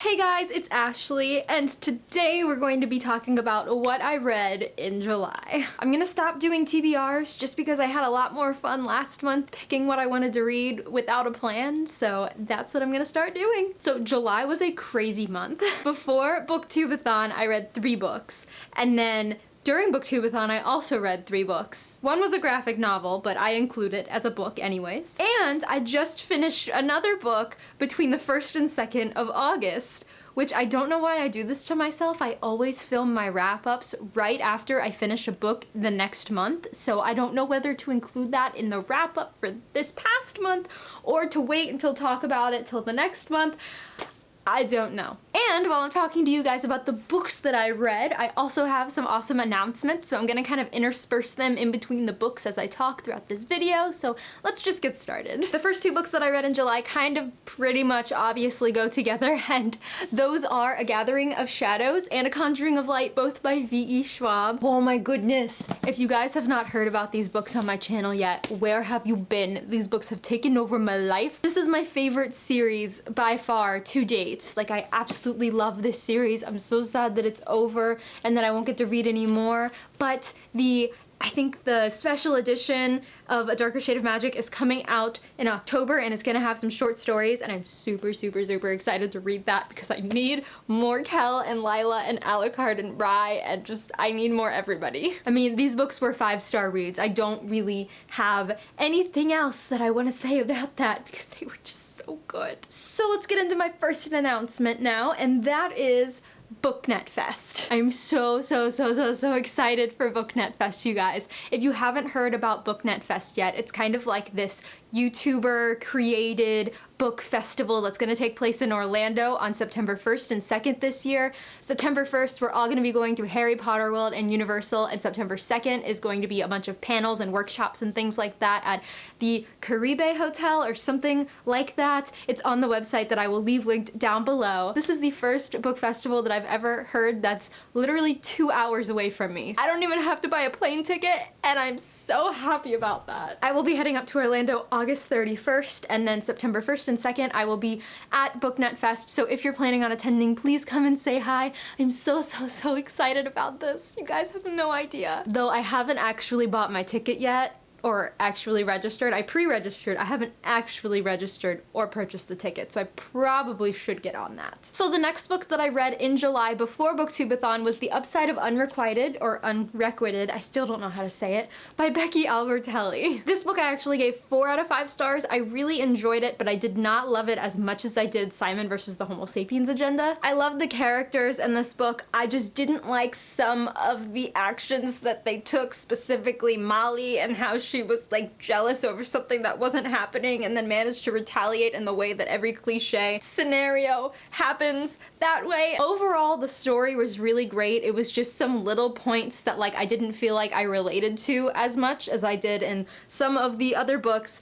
Hey guys, it's Ashley, and today we're going to be talking about what I read in July. I'm gonna stop doing TBRs just because I had a lot more fun last month picking what I wanted to read without a plan, so that's what I'm gonna start doing. So July was a crazy month. Before Booktubeathon, I read 3 books, and then during Booktubeathon, I also read 3 books. One was a graphic novel, but I include it as a book anyways. And I just finished another book between the 1st and 2nd of August, which I don't know why I do this to myself. I always film my wrap-ups right after I finish a book the next month, so I don't know whether to include that in the wrap-up for this past month or to wait until talk about it till the next month. I don't know. And while I'm talking to you guys about the books that I read, I also have some awesome announcements, so I'm gonna kind of intersperse them in between the books as I talk throughout this video, so let's just get started. The first 2 books that I read in July kind of pretty much obviously go together, and those are A Gathering of Shadows and A Conjuring of Light, both by V.E. Schwab. Oh my goodness. If you guys have not heard about these books on my channel yet, where have you been? These books have taken over my life. This is my favorite series by far to date. Like, I absolutely love this series. I'm so sad that it's over and that I won't get to read anymore, but I think the special edition of A Darker Shade of Magic is coming out in October, and it's gonna have some short stories, and I'm super excited to read that because I need more Kel and Lila and Alucard and Rye, and just, I need more everybody. I mean, these books were 5-star reads. I don't really have anything else that I want to say about that because they were just so good. So let's get into my first announcement now, and that is Booknet Fest. I'm so excited for Booknet Fest, you guys. If you haven't heard about Booknet Fest yet, it's kind of like this YouTuber created book festival that's going to take place in Orlando on September 1st and 2nd this year. September 1st, we're all going to be going to Harry Potter World and Universal, and September 2nd is going to be a bunch of panels and workshops and things like that at the Caribe Hotel or something like that. It's on the website that I will leave linked down below. This is the first book festival that I've ever heard that's literally 2 hours away from me. I don't even have to buy a plane ticket, and I'm so happy about that. I will be heading up to Orlando August 31st, and then September 1st and 2nd I will be at Booknet Fest, so if you're planning on attending, please come and say hi. I'm so excited about this. You guys have no idea. Though I haven't actually bought my ticket yet, or actually registered. I pre-registered. I haven't actually registered or purchased the ticket, so I probably should get on that. So the next book that I read in July before Booktubeathon was The Upside of Unrequited, or Unrequited, I still don't know how to say it, by Becky Albertelli. This book I actually gave 4 out of 5 stars. I really enjoyed it, but I did not love it as much as I did Simon versus the Homo Sapiens Agenda. I loved the characters in this book. I just didn't like some of the actions that they took, specifically Molly and how she was like jealous over something that wasn't happening and then managed to retaliate in the way that every cliche scenario happens that way. Overall, the story was really great. It was just some little points that like I didn't feel like I related to as much as I did in some of the other books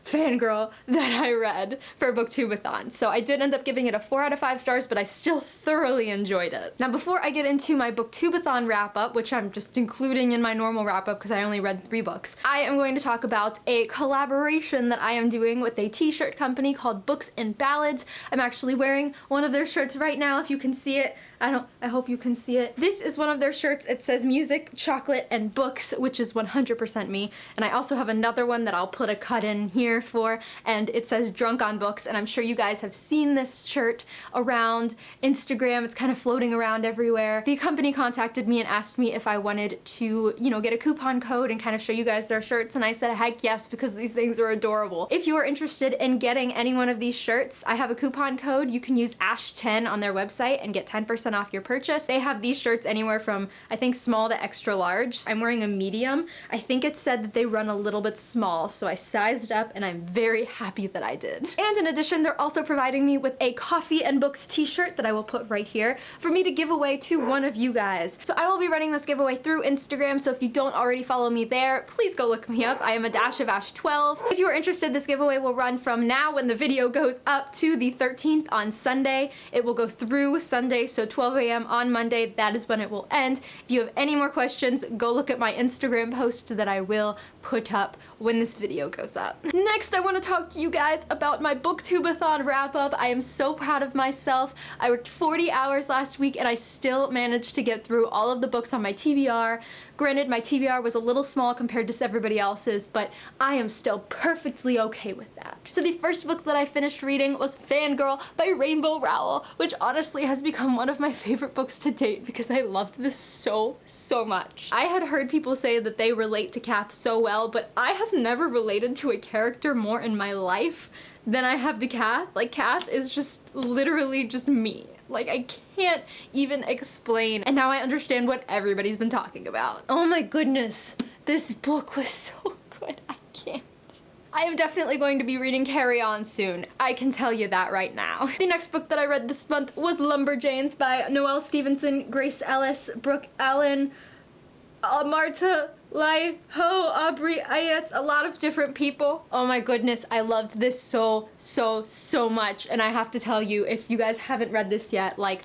Fangirl that I read for Booktubeathon. So I did end up giving it a 4 out of 5 stars, but I still thoroughly enjoyed it. Now before I get into my Booktubeathon wrap-up, which I'm just including in my normal wrap-up because I only read 3 books, I am going to talk about a collaboration that I am doing with a t-shirt company called Books and Ballads. I'm actually wearing one of their shirts right now, if you can see it. I hope you can see it. This is one of their shirts. It says music, chocolate, and books, which is 100% me. And I also have another one that I'll put a cut in here for, and it says drunk on books, and I'm sure you guys have seen this shirt around Instagram. It's kind of floating around everywhere. The company contacted me and asked me if I wanted to, you know, get a coupon code and kind of show you guys their shirts, and I said heck yes, because these things are adorable. If you are interested in getting any one of these shirts, I have a coupon code. You can use ASH10 on their website and get 10% off your purchase. They have these shirts anywhere from, I think, small to extra large. I'm wearing a medium. I think it said that they run a little bit small, so I sized up, and I'm very happy that I did. And in addition, they're also providing me with a Coffee and Books t-shirt that I will put right here for me to give away to one of you guys. So I will be running this giveaway through Instagram, so if you don't already follow me there, please go go look me up. I am a dash of Ash 12. If you are interested, this giveaway will run from now when the video goes up to the 13th on Sunday. It will go through Sunday, so 12 a.m. on Monday, that is when it will end. If you have any more questions, go look at my Instagram post that I will put up when this video goes up. Next, I want to talk to you guys about my booktubeathon wrap-up. I am so proud of myself. I worked 40 hours last week and I still managed to get through all of the books on my TBR. Granted, my TBR was a little small compared to everybody else's, but I am still perfectly okay with that. So the first book that I finished reading was Fangirl by Rainbow Rowell, which honestly has become one of my favorite books to date because I loved this so much. I had heard people say that they relate to Kath so well, but I have never related to a character more in my life than I have to Kath. Like, Kath is just literally just me. Like, I can't even explain. And now I understand what everybody's been talking about. Oh my goodness, this book was so good. I can't. I am definitely going to be reading Carry On soon. I can tell you that right now. The next book that I read this month was Lumberjanes by Noelle Stevenson, Grace Ellis, Brooke Allen, Marta Lai Ho, Aubrey Ayes, a lot of different people. Oh my goodness, I loved this so much. And I have to tell you, if you guys haven't read this yet, like,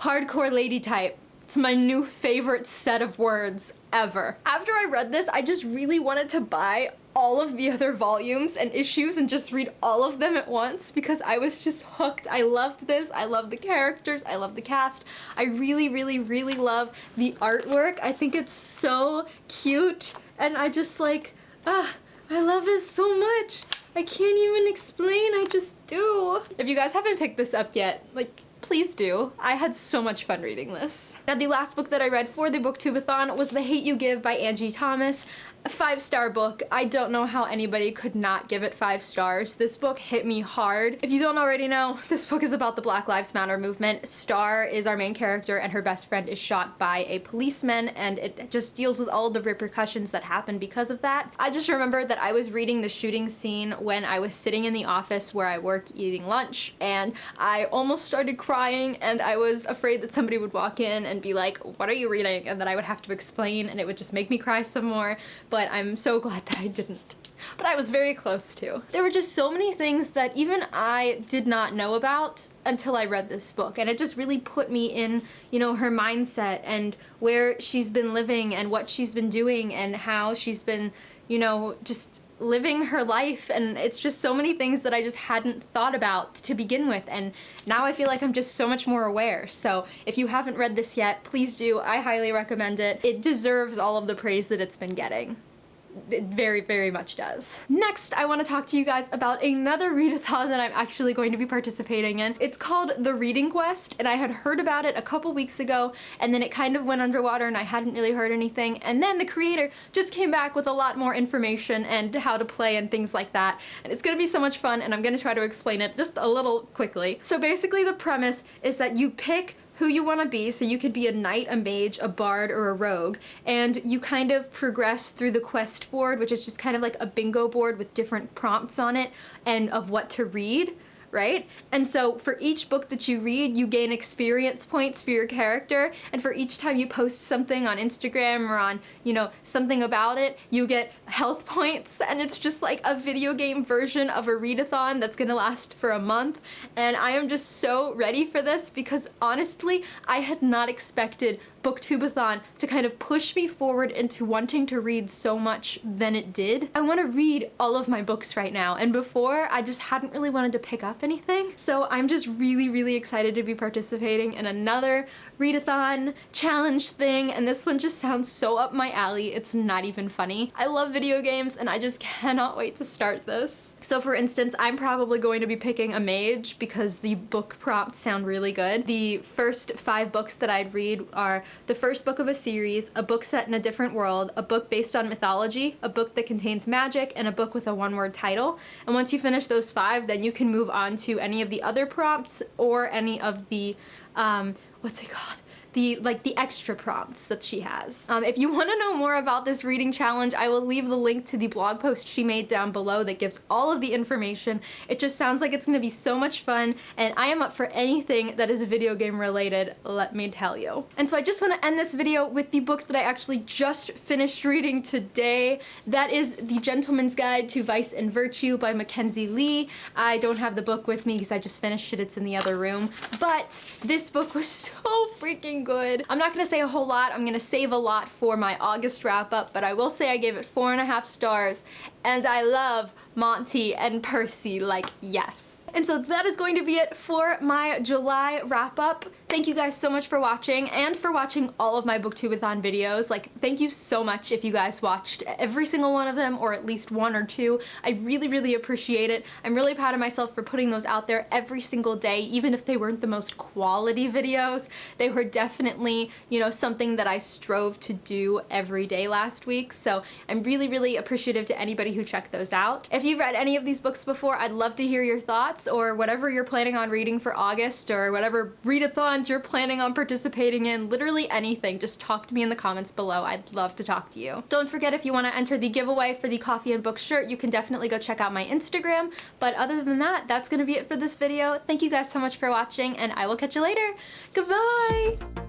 hardcore lady type, it's my new favorite set of words ever. After I read this, I just really wanted to buy all of the other volumes and issues and just read all of them at once because I was just hooked. I loved this. I love the characters. I love the cast. I really love the artwork. I think it's so cute and I just like, I love it so much. I can't even explain. I just do. If you guys haven't picked this up yet, like, please do. I had so much fun reading this. Now, the last book that I read for the booktubeathon was The Hate You Give by Angie Thomas. A 5-star book. I don't know how anybody could not give it 5 stars. This book hit me hard. If you don't already know, this book is about the Black Lives Matter movement. Star is our main character and her best friend is shot by a policeman, and it just deals with all the repercussions that happen because of that. I just remember that I was reading the shooting scene when I was sitting in the office where I work eating lunch, and I almost started crying, and I was afraid that somebody would walk in and be like, "What are you reading?" and then I would have to explain and it would just make me cry some more. But I'm so glad that I didn't. But I was very close to. There were just so many things that even I did not know about until I read this book, and it just really put me in, you know, her mindset and where she's been living and what she's been doing and how she's been, you know, just living her life, and it's just so many things that I just hadn't thought about to begin with, and now I feel like I'm just so much more aware. So if you haven't read this yet, please do. I highly recommend it. It deserves all of the praise that it's been getting. It very much does. Next, I want to talk to you guys about another readathon that I'm actually going to be participating in. It's called The Reading Quest, and I had heard about it a couple weeks ago, and then it kind of went underwater and I hadn't really heard anything, and then the creator just came back with a lot more information and how to play and things like that, and it's gonna be so much fun, and I'm gonna try to explain it just a little quickly. So basically the premise is that you pick who you want to be, so you could be a knight, a mage, a bard, or a rogue, and you kind of progress through the quest board, which is just kind of like a bingo board with different prompts on it and of what to read, right? And so for each book that you read, you gain experience points for your character, and for each time you post something on Instagram or on, you know, something about it, you get health points, and it's just like a video game version of a readathon that's gonna last for a month, and I am just so ready for this because honestly, I had not expected booktubeathon to kind of push me forward into wanting to read so much than it did. I want to read all of my books right now, and before I just hadn't really wanted to pick up anything. So I'm just really excited to be participating in another readathon challenge thing, and this one just sounds so up my alley, it's not even funny. I love video games and I just cannot wait to start this. So for instance, I'm probably going to be picking a mage because the book prompts sound really good. The first 5 books that I'd read are the first book of a series, a book set in a different world, a book based on mythology, a book that contains magic, and a book with a 1-word title. And once you finish those 5, then you can move on to any of the other prompts or any of the, what's it called? the extra prompts that she has. If you want to know more about this reading challenge, I will leave the link to the blog post she made down below that gives all of the information. It just sounds like it's going to be so much fun, and I am up for anything that is video game related, let me tell you. And so I just want to end this video with the book that I actually just finished reading today. That is The Gentleman's Guide to Vice and Virtue by Mackenzie Lee. I don't have the book with me because I just finished it, it's in the other room, but this book was so freaking good. I'm not gonna say a whole lot, I'm gonna save a lot for my August wrap up, but I will say I gave it 4.5 stars, and I love Monty and Percy, like, yes. And so that is going to be it for my July wrap up. Thank you guys so much for watching, and for watching all of my Booktubeathon videos. Like, thank you so much if you guys watched every single one of them, or at least 1 or 2. I really, really appreciate it. I'm really proud of myself for putting those out there every single day, even if they weren't the most quality videos. They were definitely, you know, something that I strove to do every day last week, so I'm really, really appreciative to anybody who checked those out. If you've read any of these books before, I'd love to hear your thoughts, or whatever you're planning on reading for August, or whatever readathons you're planning on participating in, literally anything. Just talk to me in the comments below. I'd love to talk to you. Don't forget, if you want to enter the giveaway for the coffee and book shirt, you can definitely go check out my Instagram. But other than that, that's gonna be it for this video. Thank you guys so much for watching, and I will catch you later. Goodbye!